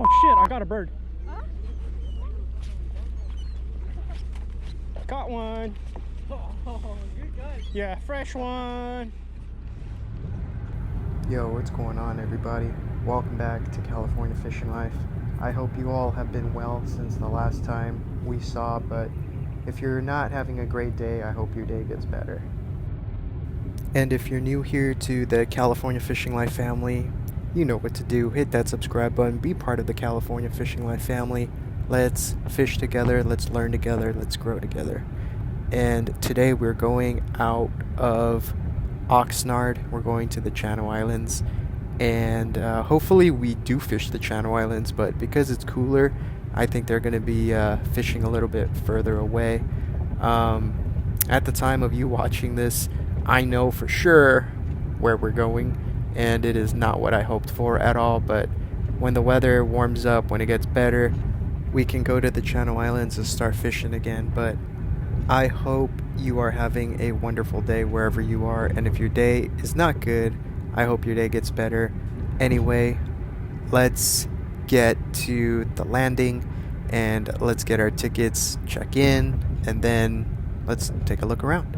Oh shit, I got a bird. Huh? Caught one. Oh, good guy. Yeah, fresh one. Yo, what's going on, everybody? Welcome back to California Fishing Life. I hope you all have been well since the last time we saw, but if you're not having a great day, I hope your day gets better. And if you're new here to the California Fishing Life family, you know what to do. Hit that subscribe button, be part of the California Fishing Life family. Let's fish together, let's learn together, let's grow together. And today we're going out of Oxnard. We're going to the Channel Islands, and hopefully we do fish the Channel Islands, but because it's cooler, I think they're going to be fishing a little bit further away. At the time of you watching this, I know for sure where we're going, and it is not what I hoped for at all, but when the weather warms up, when it gets better, we can go to the Channel Islands and start fishing again. But I hope you are having a wonderful day wherever you are, and if your day is not good, I hope your day gets better. Anyway, let's get to the landing and let's get our tickets, check in, and then let's take a look around.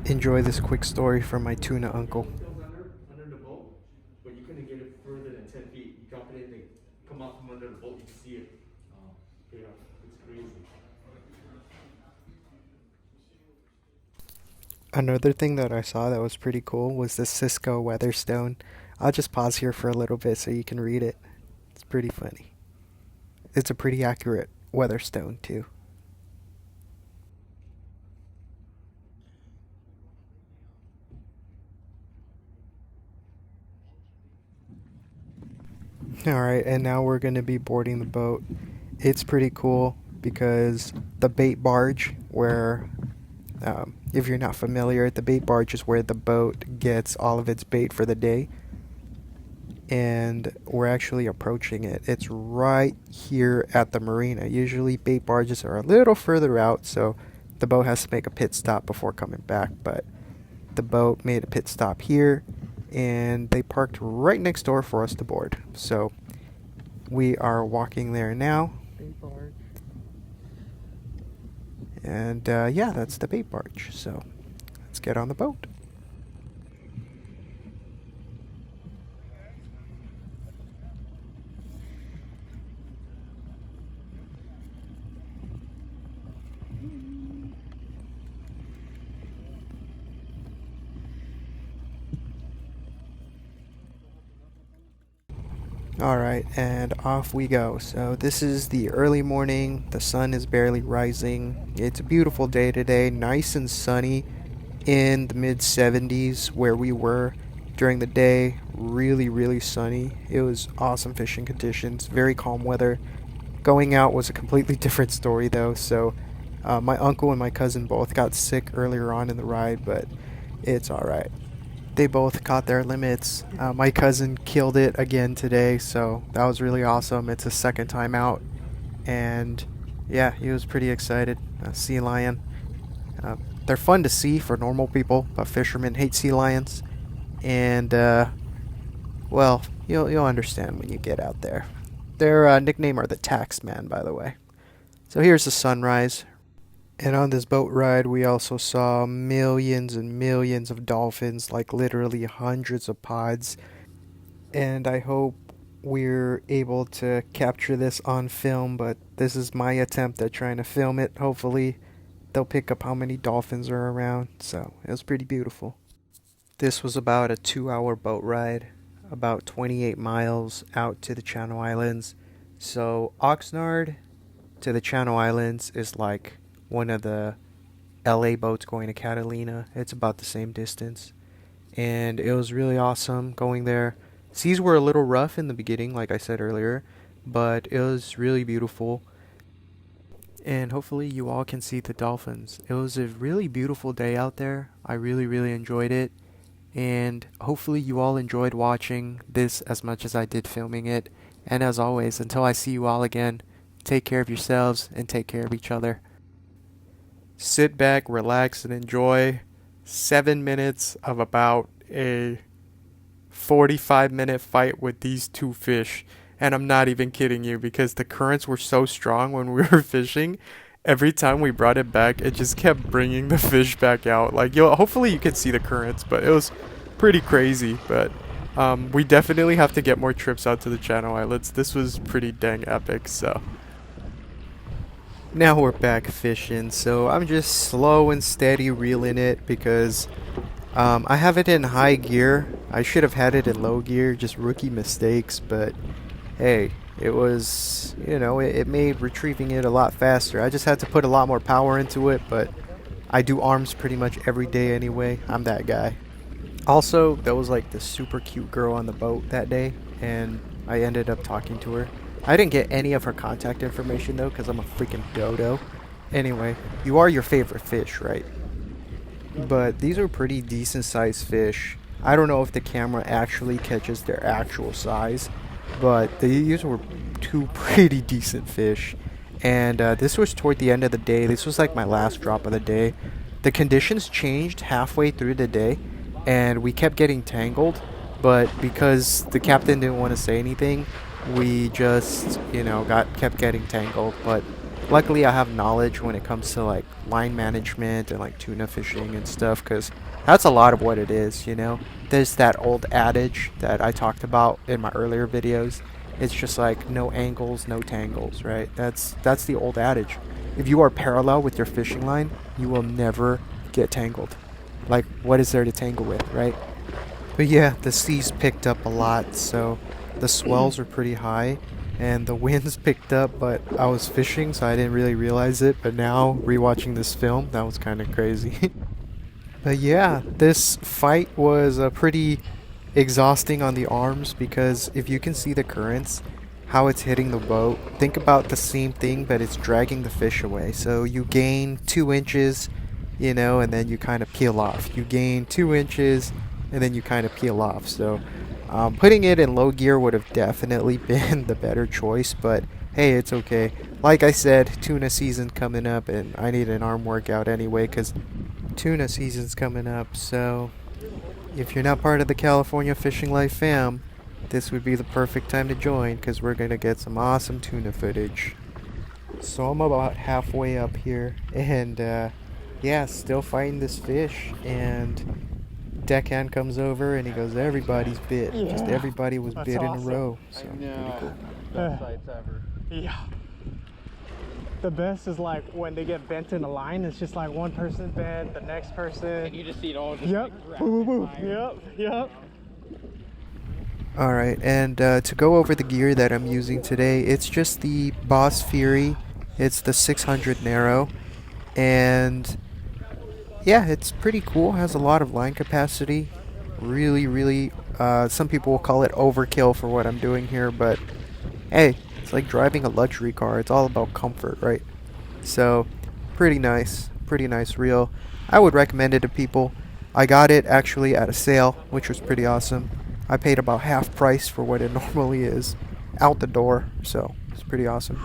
Enjoy this quick story from my tuna uncle. Under the boat, but you couldn't get it further than 10 feet. You drop it in, they come out from under the boat, you can see it. Yeah, it's crazy. Another thing that I saw that was pretty cool was the Cisco Weatherstone. I'll just pause here for a little bit so you can read it. It's pretty funny. It's a pretty accurate Weatherstone too. Alright, and now we're going to be boarding the boat. It's pretty cool because the bait barge, where, if you're not familiar, the bait barge is where the boat gets all of its bait for the day. And we're actually approaching it. It's right here at the marina. Usually bait barges are a little further out, so the boat has to make a pit stop before coming back. But the boat made a pit stop here, and they parked right next door for us to board. So we are walking there now. Bait barge. And yeah, that's the bait barge. So let's get on the boat. Alright, and off we go. So this is the early morning. The sun is barely rising. It's a beautiful day today, nice and sunny in the mid 70s where we were during the day. Really, really sunny. It was awesome fishing conditions, very calm weather. Going out was a completely different story though, so my uncle and my cousin both got sick earlier on in the ride, but it's alright. They both caught their limits. My cousin killed it again today, so that was really awesome. It's his second time out, and yeah, he was pretty excited. Sea lion. They're fun to see for normal people, but fishermen hate sea lions, and well, you'll understand when you get out there. Their nickname are the Tax Man, by the way. So here's the sunrise. And on this boat ride, we also saw millions and millions of dolphins, like literally hundreds of pods. And I hope we're able to capture this on film, but this is my attempt at trying to film it. Hopefully, they'll pick up how many dolphins are around. So it was pretty beautiful. This was about a 2-hour boat ride, about 28 miles out to the Channel Islands. So Oxnard to the Channel Islands is like one of the LA boats going to Catalina. It's about the same distance, and it was really awesome going there. Seas were a little rough in the beginning, like I said earlier, but it was really beautiful, and hopefully you all can see the dolphins. It was a really beautiful day out there. I really enjoyed it, and hopefully you all enjoyed watching this as much as I did filming it. And as always, until I see you all again, take care of yourselves and take care of each other. Sit back, relax, and enjoy 7 minutes of about a 45-minute fight with these two fish. And I'm not even kidding you because the currents were so strong when we were fishing. Every time we brought it back, it just kept bringing the fish back out. Like, hopefully you could see the currents, but it was pretty crazy. But we definitely have to get more trips out to the Channel Islands. This was pretty dang epic, so. Now we're back fishing, so I'm just slow and steady reeling it because I have it in high gear. I should have had it in low gear, just rookie mistakes, but hey, it was, it made retrieving it a lot faster. I just had to put a lot more power into it, but I do arms pretty much every day anyway. I'm that guy. Also, there was like this super cute girl on the boat that day, and I ended up talking to her. I didn't get any of her contact information though, because I'm a freaking dodo. Anyway, you are your favorite fish, right? But these are pretty decent sized fish. I don't know if the camera actually catches their actual size, but these were two pretty decent fish. And this was toward the end of the day. This was like my last drop of the day. The conditions changed halfway through the day, and we kept getting tangled. But because the captain didn't want to say anything, we just, kept getting tangled. But luckily I have knowledge when it comes to like line management and like tuna fishing and stuff, because that's a lot of what it is. There's that old adage that I talked about in my earlier videos. It's just like no angles, no tangles, right? That's the old adage. If you are parallel with your fishing line, you will never get tangled. Like, what is there to tangle with, right? But yeah, the seas picked up a lot, so the swells are pretty high, and the winds picked up, but I was fishing, so I didn't really realize it. But now, rewatching this film, that was kind of crazy. But yeah, this fight was pretty exhausting on the arms, because if you can see the currents, how it's hitting the boat, think about the same thing, but it's dragging the fish away. So you gain 2 inches, and then you kind of peel off. You gain 2 inches, and then you kind of peel off. So putting it in low gear would have definitely been the better choice, but hey, it's okay. Like I said, tuna season coming up, and I need an arm workout anyway because tuna season's coming up. So if you're not part of the California Fishing Life fam, this would be the perfect time to join, because we're going to get some awesome tuna footage. So I'm about halfway up here, and yeah, still fighting this fish, and deckhand comes over and he goes, everybody's bit. Yeah. Just everybody was bit in a row. So I know. pretty cool. Best sights ever. Yeah. The best is like when they get bent in a line, it's just like one person bent, the next person. And you just see it all just Yep. like Boom, boom, boom. rapid fire. Yep. Alright, and to go over the gear that I'm using today, it's just the Boss Fury. It's the 600 Narrow, and yeah, it's pretty cool. Has a lot of line capacity. Really, some people will call it overkill for what I'm doing here, but hey, it's like driving a luxury car. It's all about comfort, right? So, pretty nice reel. I would recommend it to people. I got it actually at a sale, which was pretty awesome. I paid about half price for what it normally is out the door, so it's pretty awesome.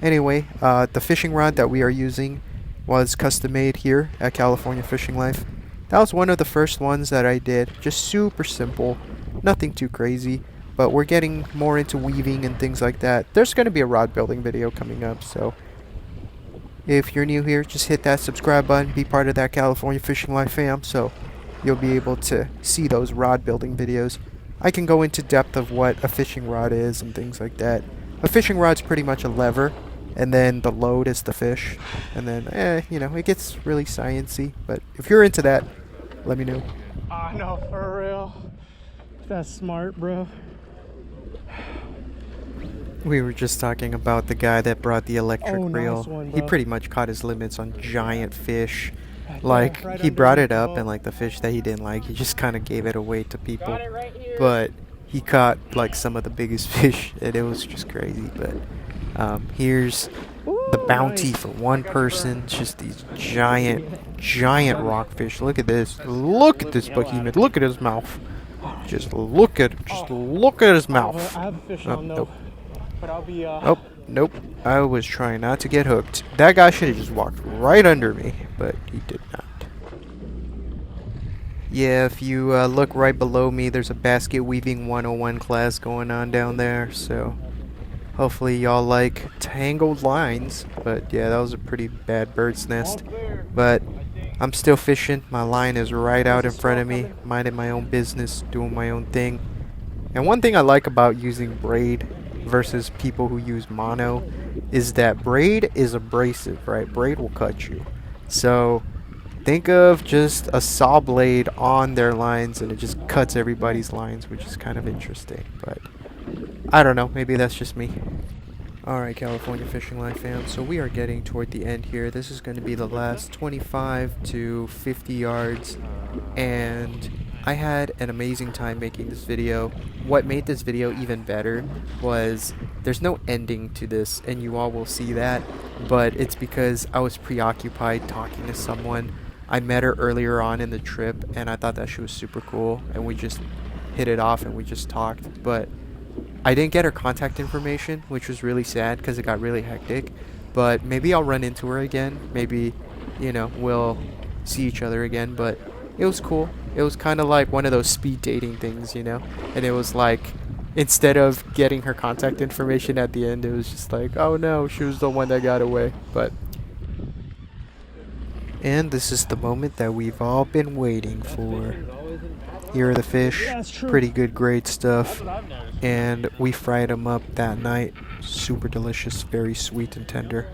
Anyway, the fishing rod that we are using was custom made here at California Fishing Life. That was one of the first ones that I did. Just super simple, nothing too crazy, but we're getting more into weaving and things like that. There's going to be a rod building video coming up, so if you're new here, just hit that subscribe button, be part of that California Fishing Life fam, so you'll be able to see those rod building videos. I can go into depth of what a fishing rod is and things like that. A fishing rod's pretty much a lever, and then the load is the fish, and then it gets really sciencey, but if you're into that, let me know. No, for real. That's smart, bro. We were just talking about the guy that brought the electric Oh, reel. nice one, He bro. pretty much caught his limits on giant fish. Right Like, there, right he brought it underneath the up, boat. and like the fish that he didn't like, he just kind of gave it away to people. Got it right here. But he caught like some of the biggest fish, and it was just crazy. But here's the bounty nice. for one person. It's just these giant rockfish. Look at this. Look at this behemoth. Look at his mouth. Just look at his mouth. I have a fish Oh, on though, nope. but I'll be Oh, nope. I was trying not to get hooked. That guy should have just walked right under me, but he did not. Yeah, if you look right below me, there's a basket weaving 101 class going on down there, so hopefully y'all like tangled lines. But yeah, that was a pretty bad bird's nest. But I'm still fishing. My line is right out in front of me, minding my own business, doing my own thing. And one thing I like about using braid versus people who use mono is that braid is abrasive, right? Braid will cut you. So think of just a saw blade on their lines and it just cuts everybody's lines, which is kind of interesting. But I don't know, maybe that's just me. Alright, California Fishing Line fam, so we are getting toward the end here. This is going to be the last 25 to 50 yards, and I had an amazing time making this video. What made this video even better was there's no ending to this, and you all will see that, but it's because I was preoccupied talking to someone. I met her earlier on in the trip, and I thought that she was super cool, and we just hit it off and we just talked, but I didn't get her contact information, which was really sad because it got really hectic. But maybe I'll run into her again. Maybe, you know, we'll see each other again. But it was cool. It was kind of like one of those speed dating things, you know? And it was like, instead of getting her contact information at the end, it was just like, oh no, she was the one that got away. But and this is the moment that we've all been waiting for. Here are the fish. Pretty good, great stuff. And we fried them up that night. Super delicious, very sweet and tender.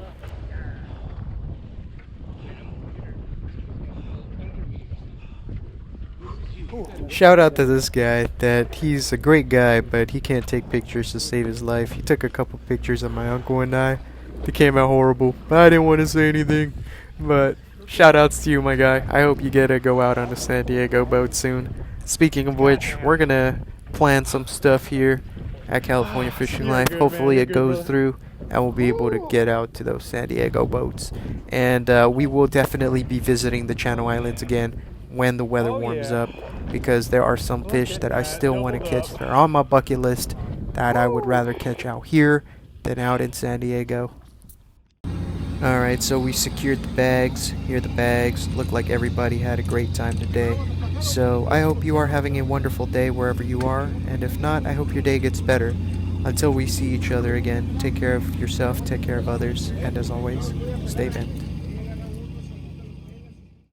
Shout out to this guy that he's a great guy, but he can't take pictures to save his life. He took a couple pictures of my uncle and I. They came out horrible. I didn't want to say anything, but shout outs to you, my guy. I hope you get to go out on a San Diego boat soon. Speaking of which, we're gonna plan some stuff here at California Fishing Life. Hopefully it goes through and we'll be able to get out to those San Diego boats. And we will definitely be visiting the Channel Islands again when the weather warms up, because there are some fish that I still want to catch that are on my bucket list that I would rather catch out here than out in San Diego. Alright, so we secured the bags. Here are the bags. Look like everybody had a great time today. So I hope you are having a wonderful day wherever you are, and if not, I hope your day gets better. Until we see each other again, take care of yourself, take care of others, and as always, stay bent.